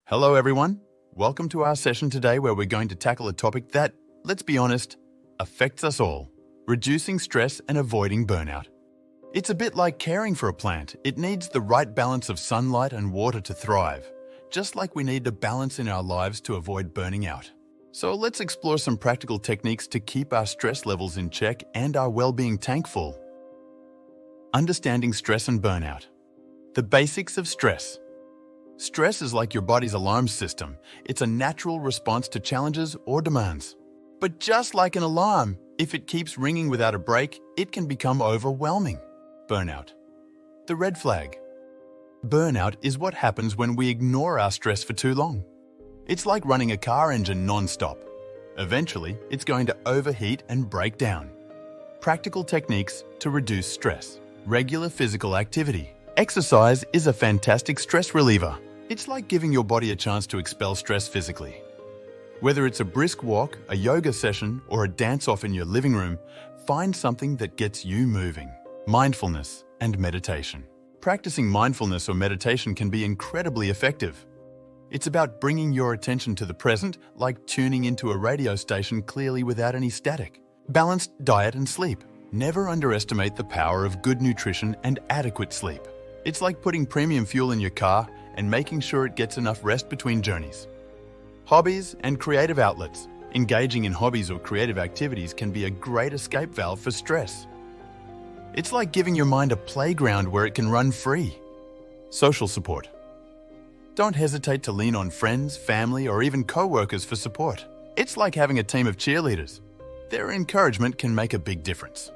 Hello everyone, welcome to our session today where we're going to tackle a topic that, let's be honest, affects us all: reducing stress and avoiding burnout. It's a bit like caring for a plant. It needs the right balance of sunlight and water to thrive, just like we need a balance in our lives to avoid burning out. So let's explore some practical techniques to keep our stress levels in check and our well-being tank full. Understanding stress and burnout. The basics of stress. Stress is like your body's alarm system. It's a natural response to challenges or demands. But just like an alarm, if it keeps ringing without a break, it can become overwhelming. Burnout. The red flag. Burnout is what happens when we ignore our stress for too long. It's like running a car engine non-stop. Eventually, it's going to overheat and break down. Practical techniques to reduce stress. Regular physical activity. Exercise is a fantastic stress reliever. It's like giving your body a chance to expel stress physically. Whether it's a brisk walk, a yoga session, or a dance-off in your living room, find something that gets you moving. Mindfulness and meditation. Practicing mindfulness or meditation can be incredibly effective. It's about bringing your attention to the present, like tuning into a radio station clearly without any static. Balanced diet and sleep. Never underestimate the power of good nutrition and adequate sleep. It's like putting premium fuel in your car and making sure it gets enough rest between journeys. Hobbies and creative outlets. Engaging in hobbies or creative activities can be a great escape valve for stress. It's like giving your mind a playground where it can run free. Social support. Don't hesitate to lean on friends, family, or even co-workers for support. It's like having a team of cheerleaders. Their encouragement can make a big difference.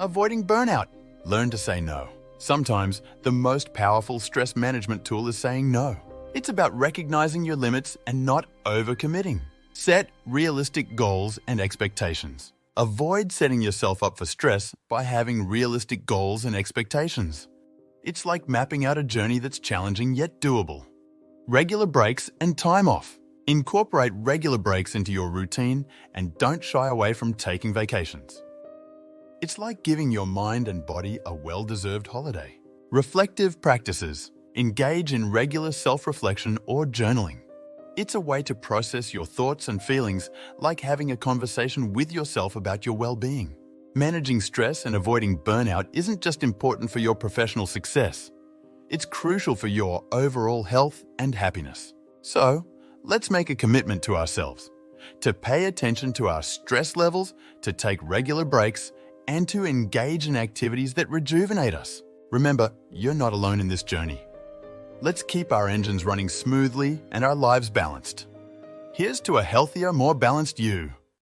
Avoiding burnout. Learn to say no. Sometimes, the most powerful stress management tool is saying no. It's about recognizing your limits and not overcommitting. Set realistic goals and expectations. Avoid setting yourself up for stress by having realistic goals and expectations. It's like mapping out a journey that's challenging yet doable. Regular breaks and time off. Incorporate regular breaks into your routine and don't shy away from taking vacations. It's like giving your mind and body a well-deserved holiday. Reflective practices. Engage in regular self-reflection or journaling. It's a way to process your thoughts and feelings, like having a conversation with yourself about your well-being. Managing stress and avoiding burnout isn't just important for your professional success. It's crucial for your overall health and happiness. So, let's make a commitment to ourselves, to pay attention to our stress levels, to take regular breaks, and to engage in activities that rejuvenate us. Remember, you're not alone in this journey. Let's keep our engines running smoothly and our lives balanced. Here's to a healthier, more balanced you.